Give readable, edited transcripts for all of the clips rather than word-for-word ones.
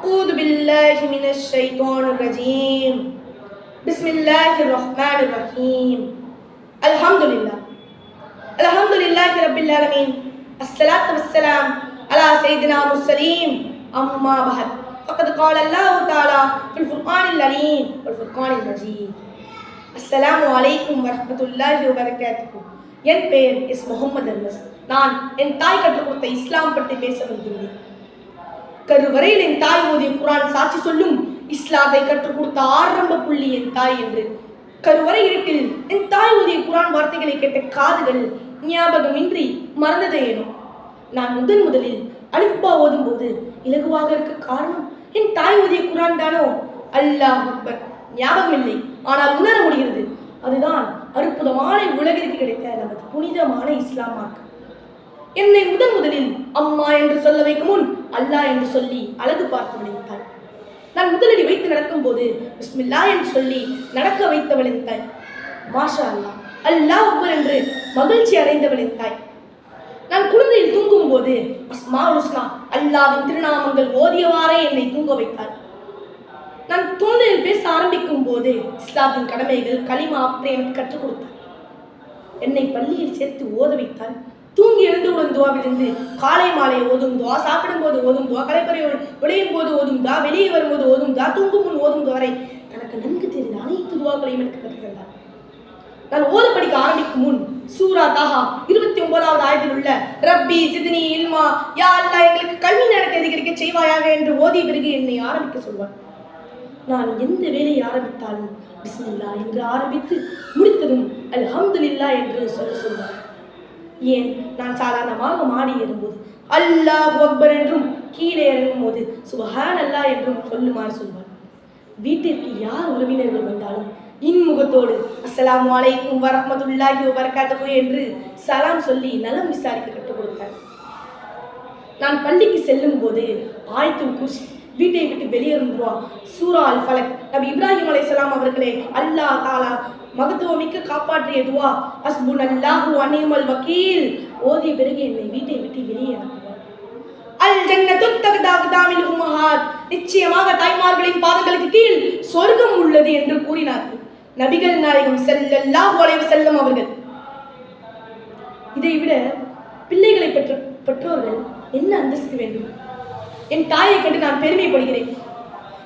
أعوذ بالله من الشيطان الرجيم بسم الله الرحمن الرحيم الحمد لله رب العالمين الصلاة والسلام على سيدنا المرسلين أما بعد فقد قال الله تعالى في الفرقان العليم والفرقان المجيد السلام عليكم ورحمة الله وبركاته. என் பெயர் எஸ் முகமது அன்வஸ். நான் என் தாய் கற்றுக் கொடுத்த இஸ்லாம் பற்றி பேச வந்துள்ளேன். கருவறையில் என் தாய் ஓதிய குர்ஆன் சாட்சி சொல்லும் இஸ்லாத்தை கற்றுக் கொடுத்த ஆரம்ப புள்ளி என் தாய் என்று. கருவறை இருட்டில் என் தாய் ஓதிய குர்ஆன் வார்த்தைகளை கேட்ட காதுகள் ஞாபகமின்றி மறந்ததே ஏனோ. நான் முதலில் அலிஃபா ஓதும் போது இலகுவாக இருக்க காரணம் என் தாய் ஓதிய குர்ஆன் தானோ? அல்லாஹ் அக்பர். ஞாபகம் இல்லை, ஆனால் உணர முடிகிறது. அதுதான் அற்புதமான உலகிற்கு கிடைத்த நமது புனிதமான இஸ்லாம் மார்க்கம். என்னை முதலில் அம்மா என்று சொல்ல வைக்கும் முன் அல்லாஹ் என்று சொல்லி அழகு பார்த்து விளைந்தாள். நான் முதலடி வைத்து நடக்கும் போது பிஸ்மில்லா என்று சொல்லி நடக்க வைத்து விளைந்தாள். மாஷா அல்லாஹ், அல்லாஹ் அக்பர் என்று மகிழ்ச்சி அடைந்து விளைந்தாய். நான் குழந்தையில் தூங்கும் போது அஸ்மாஉல் ஹுஸ்னா அல்லாஹ்வின் திருநாமங்கள் ஓதியவாறே என்னை தூங்க வைத்தாள். நான் குழந்தையில் பேச ஆரம்பிக்கும் போது இஸ்லாத்தின் கடமைகள் களிமா அவற்றை எனக்கு கற்றுக் கொடுத்தாள். என்னை பள்ளியில் சேர்த்து ஓத வைத்தாள். தூங்கி எழுந்தவுடன் துவாவிலிருந்து காலை மாலை ஓதும் துவா, சாப்பிடும் போது ஓதும் துவா, கலைப்பறை விளையும் போது ஓதும் துவா, வெளியே வரும்போது ஓதும் துவா, தூங்கும் முன் ஓதும் துவா வரை எனக்கு நன்கு தெரிந்த அனைத்து துவாக்களையும் எனக்கு கற்றுத்தந்தார். நான் ஓத படிக்க ஆரம்பிக்கும் முன் சூரா தாஹா 29வது ஆயத்தில் உள்ள ரப்பி சித்னி இல்மா, யா அல்லாஹ் எங்களுக்கு கல்வி நேரத்தை அதிகரிக்க செய்வாயாக என்று ஓதிய பிறகு என்னை ஆரம்பிக்க சொல்வார். நான் எந்த வேலையை ஆரம்பித்தாலும் பிஸ்மில்லா என்று ஆரம்பித்து முடித்ததும் அல்ஹம்துலில்லாஹ் என்று சொல்வார். ஏன், நான் சாதாரணமாக மாடி ஏறும்போது அல்லாஹ் அக்பர் என்றும் கீழே இறங்கும் போது சுப்ஹான் அல்லாஹ் என்றும் சொல்லுமாறு சொல்வார். வீட்டிற்கு யார் உறவினர்கள் வந்தாலும் இன்முகத்தோடு அஸ்ஸலாமு அலைக்கும் வரஹ்மத்துல்லாஹி வபரகாத்துஹு என்று சலாம் சொல்லி நலம் விசாரிக்க கற்றுக் கொடுத்தார். நான் பள்ளிக்கு செல்லும் போது ஆயத்துல் குர்சி, வீட்டை விட்டு வெளியேறும் துவா, சூரா அல் ஃபலக், நபி இப்ராஹிம் அலைஹிஸ்ஸலாம் அவர்களே அல்லாஹ் தஆலா மகத்துவமிக்க காப்பாற்றிய துவா ஹஸ்புனல்லாஹு வ நிஅமல் வக்கீல் ஓதிய பிறகு என்னை வீட்டை விட்டு வெளியே அனுப்புவார். அல் ஜன்னத்து தக்தாமில் உம்மஹாத், நிச்சயமாக தாய்மார்களின் பாதங்களுக்கு கீழ் சொர்க்கம் உள்ளது என்று கூறினார்கள் நபிகள் நாயகம் ஸல்லல்லாஹு அலைஹி வஸல்லம் அவர்கள். இதைவிட பிள்ளைகளை பெற்ற பெற்றோர்கள் என்ன அந்தஸ்து வேண்டும்? என் தாயை கண்டு நான் பெருமைப்படுகிறேன்.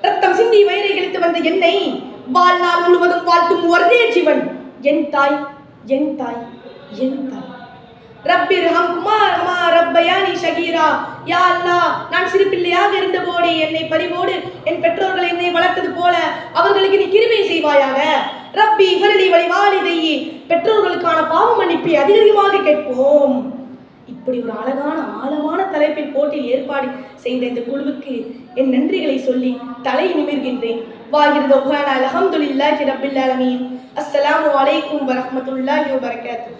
ரத்தம் சிந்தி வயிறை கிழித்து வந்த என்னை வாழ்நாள் முழுவதும் வாழ்த்தும் ஒரே ஜீவன் என் தாய், என் தாய், என் தாய். ரப்பிர்ஹம்குமா கமா ரப்பயானி ஸகீரா, யா அல்லாஹ், நான் சிறு பிள்ளையாக இருந்தபோது என்னை பரிவோடு என் பெற்றோர்கள் என்னை வளர்த்தது போல அவர்களுக்கு நீ கிருபை செய்வாயாக. ரப்பி ஃபர்லி வலிவாலிதையி, பெற்றோர்களுக்கான பாவ மன்னிப்பை அதிகமாக கேட்போம். இப்படி ஒரு அழகான ஆழமான தலைப்பில் போட்டியில் ஏற்பாடு செய்த இந்த குழுவுக்கு என் நன்றிகளை சொல்லி தலை நிமிர்கின்றேன். வாகிறது அல்ஹம்துலில்லாஹி ரப்பில் ஆலமீன். அஸ்ஸலாமு அலைக்கும் வரஹ்மத்துல்லாஹி வபரகாத்துஹு.